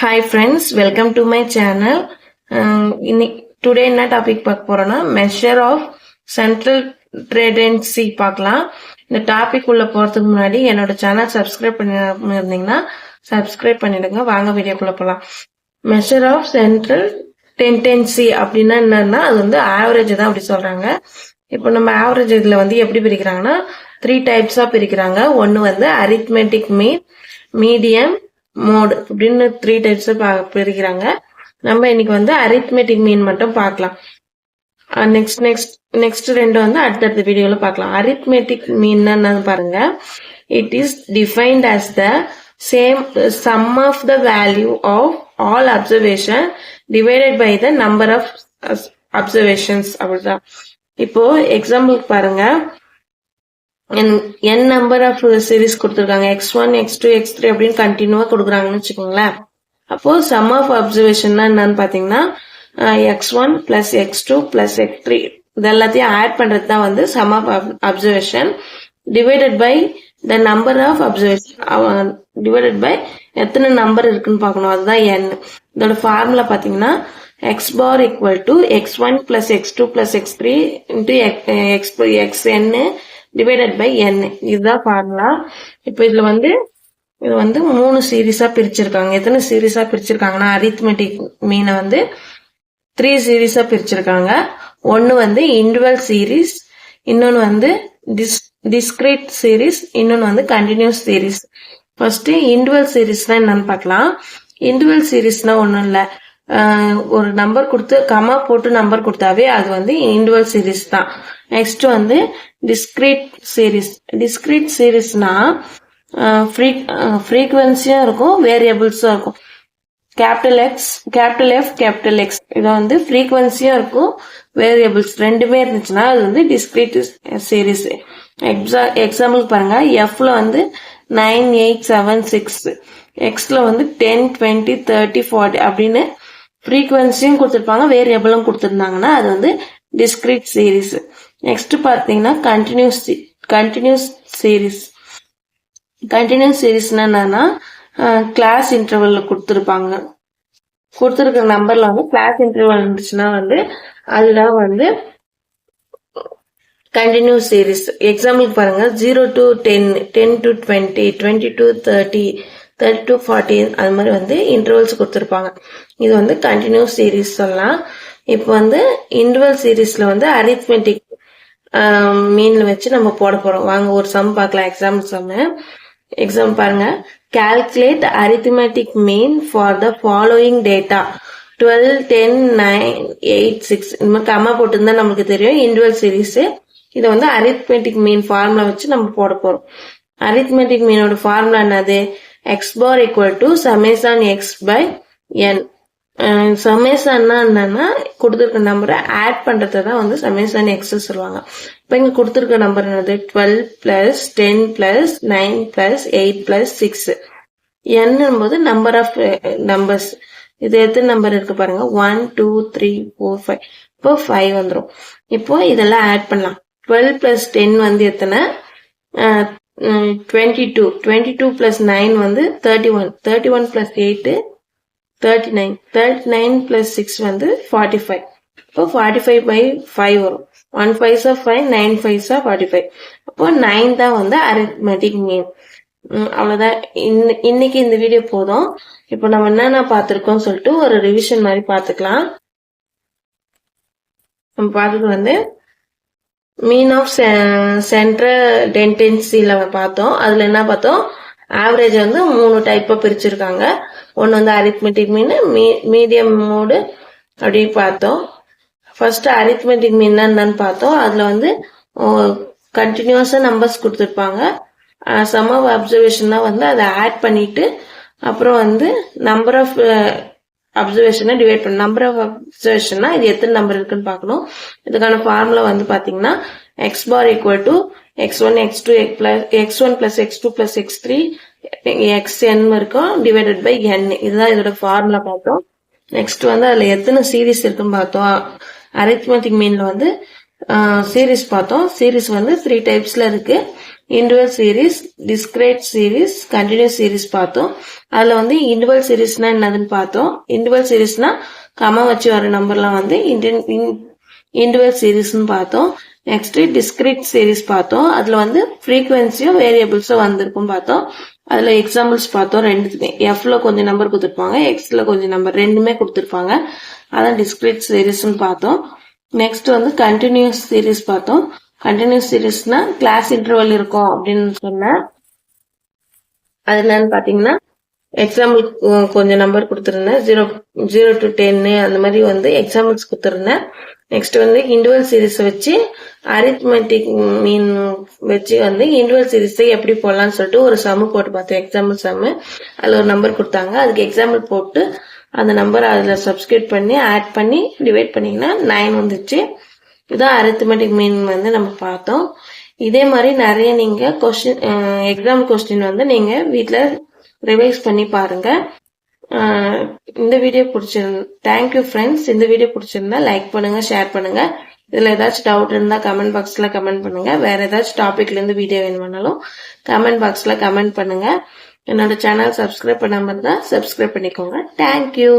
Hi friends, welcome to my channel. Today என்ன topic பார்க்க போறோம்னா மெஷர் ஆஃப் சென்ட்ரல் டெண்டன்சி பார்க்கலாம். இந்த டாபிக் உள்ள போறதுக்கு முன்னாடி என்னோட சேனல் சப்ஸ்கிரைப் பண்ணிருந்தீங்கன்னா சப்ஸ்கிரைப் பண்ணிடுங்க. வாங்க வீடியோக்குள்ள போலாம். மெஷர் ஆஃப் சென்ட்ரல் டெண்டன்சி அப்படின்னா என்னன்னா அது வந்து ஆவரேஜ் தான் அப்படி சொல்றாங்க. இப்போ நம்ம ஆவரேஜ் இதுல வந்து எப்படி பிரிக்கிறாங்கன்னா 3 டைப்ஸா பிரிக்கிறாங்க. ஒன்னு வந்து அரித்மெட்டிக் மீன், மீடியம், மோட் அப்படின்னு 3 டைப்ஸ் பிரிக்கிறாங்க. நம்ம இன்னைக்கு வந்து அரித்மெட்டிக் மீன் மட்டும் பார்க்கலாம். நெக்ஸ்ட் ரெண்டு வந்து அடுத்தடுத்த வீடியோல பார்க்கலாம். அரித்மெட்டிக் மீன் என்னன்னு பாருங்க. It is defined as the same sum of the value of all observation divided by the number of observations அப்படிதான். இப்போ எக்ஸாம்பிள் பாருங்க, n நம்பர் ஆஃப் சீரிஸ் கொடுத்துருக்காங்க. x1, x2, x3 அப்படின்னு கண்டினியூவா கொடுக்குறாங்கன்னு வச்சுக்கோங்களேன். அப்போ சம் ஆஃப் அப்சர்வேஷன் என்னன்னு பாத்தீங்கன்னா x1 plus x2 plus x3 இது எல்லாத்தையும் ஆட் பண்றது தான் வந்து sum of observation divided by the number of observation divided by எத்தனை நம்பர் இருக்குன்னு பார்க்கணும். அதுதான் n. இதோட ஃபார்முலா பாத்தீங்கன்னா x bar equal to x1 plus x2 plus x3 into xn divided by n. இதுதான் ஃபார்முலா. இப்போ இதுல வந்து இது வந்து 3 சீரீஸா பிரிச்சிருக்காங்க. எத்தனை சீரீஸா பிரிச்சிருக்காங்கன்னா அரித்மெட்டிக் மீனை வந்து 3 சீரீஸா பிரிச்சிருக்காங்க. ஒன்னு வந்து இண்டிவிஜுவல் சீரீஸ், இன்னொன்னு வந்து டிஸ்கிரீட் சீரீஸ், இன்னொன்னு வந்து கண்டினியூஸ் சீரீஸ். ஃபர்ஸ்ட் இண்டிவிஜுவல் சீரீஸ்னா என்னன்னு பார்க்கலாம். இண்டிவிஜுவல் சீரீஸ்னா ஒண்ணும் இல்ல, ஒரு நம்பர் கொடுத்து கமா போட்டு நம்பர் கொடுத்தாவே அது வந்து இண்டிவிஜுவல் சீரீஸ் தான். நெக்ஸ்ட் வந்து டிஸ்கிரீட் சீரீஸ். டிஸ்கிரீட் சீரீஸ்னா ஃப்ரீக்வன்சியும் இருக்கும், வேரியபிள்ஸும் இருக்கும். Capital X, capital F, capital X இது வந்து ஃப்ரீக்வன்சியும் இருக்கும், வேரியபிள்ஸ் ரெண்டுமே இருந்துச்சுன்னா அது வந்து டிஸ்கிரீட் சீரீஸ். எக்ஸாம்பிள் பாருங்க, எஃப்ல வந்து 9, 8, 7, 6, எக்ஸ்ல வந்து 10, 20, 30, 40 அப்படின்னு ஃப்ரீக்வன்சியும் கொடுத்துருப்பாங்க, வேரியபிளும் கொடுத்துருந்தாங்கன்னா அது வந்து டிஸ்கிரீட் சீரீஸ். நெக்ஸ்ட் பாத்தீங்கன்னா கண்டினியூஸ் சீரீஸ். கண்டினியூஸ் சீரீஸ்னா என்னன்னா கிளாஸ் இன்டர்வல்ல கொடுத்துருக்கிற நம்பர்ல வந்து கிளாஸ் இன்டர்வல் இருந்துச்சுன்னா வந்து அதுதான் வந்து கண்டினியூஸ் சீரீஸ். எக்ஸாம்பிள் பாருங்க, 0 to 10, 10 to 20, 20 to 30, 30 to 40 அது மாதிரி வந்து இன்டர்வல்ஸ் கொடுத்துருப்பாங்க. இது வந்து கண்டினியூஸ் சீரீஸ் சொல்லலாம். இப்போ வந்து இன்டர்வல் சீரீஸ்ல வந்து அரித்மெட்டிக் மீன்ல வச்சு நம்ம போட போறோம். வாங்க ஒரு சம் பார்க்கலாம். எக்ஸாம்பிள் பாருங்க, calculate arithmetic mean for the following data 12, 10, 9, 8, 6 இந்த மாதிரி கம்மா போட்டுருந்தா நமக்கு தெரியும் இண்டிவிஜுவல் சீரீஸ். இதை வந்து அரித்மெட்டிக் மீன் ஃபார்முலா வச்சு நம்ம போட போறோம். அரித்மெட்டிக் மீனோட ஃபார்முலா என்னது? x bar equal to summation x by n. சமேஷன்னா என்னன்னா கொடுத்துருக்க நம்பரை ஆட் பண்றதுதான் வந்து சமேஷன் எக்ஸ் சொல்லுவாங்க. இப்ப இங்க கொடுத்துருக்க நம்பர் என்னது? 12 plus 10 plus 9 plus 8 plus 6. n போது நம்பர் ஆஃப் நம்பர்ஸ். இது எத்தனை நம்பர் இருக்கு பாருங்க, 1, 2, 3, 4, 5. இப்போ 5 வந்துடும். இப்போ இதெல்லாம் ஆட் பண்ணலாம். 12 பிளஸ் 10 வந்து எத்தனை? 22. 22 பிளஸ் 9 வந்து 31. 31 பிளஸ் 8 39. 39 பிளஸ் 6 வந்து 45. இப்போ 45 by 5 வரும். 1 5s are 5, 9 5s are 45. அப்போ 9 தான் வந்து அரித்மெட்டிக் மீன். அவ்வளவுதான். இன்னைக்கு இந்த வீடியோ போதும். இப்போ நம்ம என்னென்ன பார்த்திருக்கோம் சொல்லிட்டு ஒரு ரிவிஷன் மாதிரி பார்த்துக்கலாம். நம்ம பார்த்தது வந்து மீன் ஆஃப் சென்ட்ரல் டெண்டன்சில பார்த்தோம். அதுல என்ன பார்த்தோம்? ஆவரேஜ் வந்து 3 டைப்பா பிரிச்சிருக்காங்க. ஒன்னு வந்து அரித்மெட்டிக் மீன், மீடியம் மோடு அப்படின்னு பார்த்தோம். ஃபர்ஸ்ட் அரித்மெட்டிக் மீன் என்னன்னு பார்த்தோம். அதுல வந்து கண்டினியூஸா நம்பர்ஸ் கொடுத்துருப்பாங்க. சம் ஆஃப் அப்சர்வேஷன்னா வந்து அதை ஆட் பண்ணிட்டு அப்புறம் வந்து நம்பர் ஆஃப் அப்சர்வேஷனை டிவைட் பண்ணணும். நம்பர் ஆஃப் அப்சர்வேஷன்னா இது எத்தனை நம்பர் இருக்குன்னு பார்க்கணும். இதுக்கான ஃபார்முலா வந்து பாத்தீங்கன்னா x bar equal to x1, x2, x1 plus x2 plus x3 xn இருக்கும் டிவைடட் பை n. இதுதான் இதோட ஃபார்முலா பார்த்தோம். நெக்ஸ்ட் வந்து அதுல எத்தனை சீரீஸ் இருக்குன்னு பார்த்தோம். அரித்மெட்டிக் மீன்ல வந்து சீரீஸ் பார்த்தோம். சீரீஸ் வந்து 3 டைப்ஸ்ல இருக்கு. Interval series, discrete series, continuous series பார்த்தோம். அதுல வந்து இன்டர்வல் சீரிஸ்னா என்னதுன்னு பார்த்தோம். இன்டர்வல் சீரிஸ்னா கமா வச்சு வர நம்பர்லாம் வந்து இன்டர்வல் சீரிஸ்னு பார்த்தோம். நெக்ஸ்ட் டிஸ்கிரீட் சீரிஸ் பார்த்தோம். அதுல வந்து ஃப்ரீக்வன்சியும் வேரியபிள்ஸும் வந்திருக்கும் பார்த்தோம். அதுல எக்ஸாம்பிள்ஸ் பார்த்தோம். ரெண்டுத்துமே எஃப்ல கொஞ்சம் நம்பர் கொடுத்துருப்பாங்க, எக்ஸ்ல கொஞ்சம் நம்பர், ரெண்டுமே கொடுத்துருப்பாங்க. அதான் டிஸ்கிரீட் சீரிஸ்னு பார்த்தோம். நெக்ஸ்ட் வந்து கண்டினியூஸ் சீரிஸ் பார்த்தோம். கண்டினியூஸ் சீரிஸ்னா கிளாஸ் இன்டர்வல் இருக்கும் அப்படின்னு சொன்னேன். அது என்னன்னு பாத்தீங்கன்னா எக்ஸாம்பிள் கொஞ்சம் நம்பர் கொடுத்துருந்தேன். 0 to 10 அந்த மாதிரி வந்து எக்ஸாம்பிள்ஸ் கொடுத்துருந்தேன். நெக்ஸ்ட் வந்து இன்டர்வல் சீரிஸ் வச்சு அரித்மெட்டிக் மீன் வச்சு வந்து இன்டர்வல் சீரிஸ் எப்படி போடலாம்னு சொல்லிட்டு ஒரு சம்மு போட்டு பார்த்தோம். Example sum. அதுல ஒரு நம்பர் கொடுத்தாங்க. அதுக்கு எக்ஸாம்பிள் போட்டு அந்த நம்பர் அதுல சப்ஸ்கிரைப் பண்ணி ஆட் பண்ணி டிவைட் பண்ணீங்கன்னா 9 வந்துச்சு. இதான் அரித்மெட்டிக் மீன் வந்து நம்ம பார்த்தோம். இதே மாதிரி நிறைய நீங்க எக்ஸாம் கொஸ்டின் வந்து நீங்க வீட்டுல ரிவைஸ் பண்ணி பாருங்க. இந்த வீடியோ பிடிச்சிருந்தா தேங்க்யூ ஃப்ரெண்ட்ஸ். இந்த வீடியோ பிடிச்சிருந்தா லைக் பண்ணுங்க, ஷேர் பண்ணுங்க. இதுல ஏதாச்சும் டவுட் இருந்தா கமெண்ட் பாக்ஸ்ல கமெண்ட் பண்ணுங்க. வேற ஏதாச்சும் டாபிக்ல இருந்து வீடியோ வேணும்னாலும் கமெண்ட் பாக்ஸ்ல கமெண்ட் பண்ணுங்க. என்னோட சேனல் சப்ஸ்கிரைப் பண்ணாம இருந்தா சப்ஸ்கிரைப் பண்ணிக்கோங்க. தேங்க்யூ.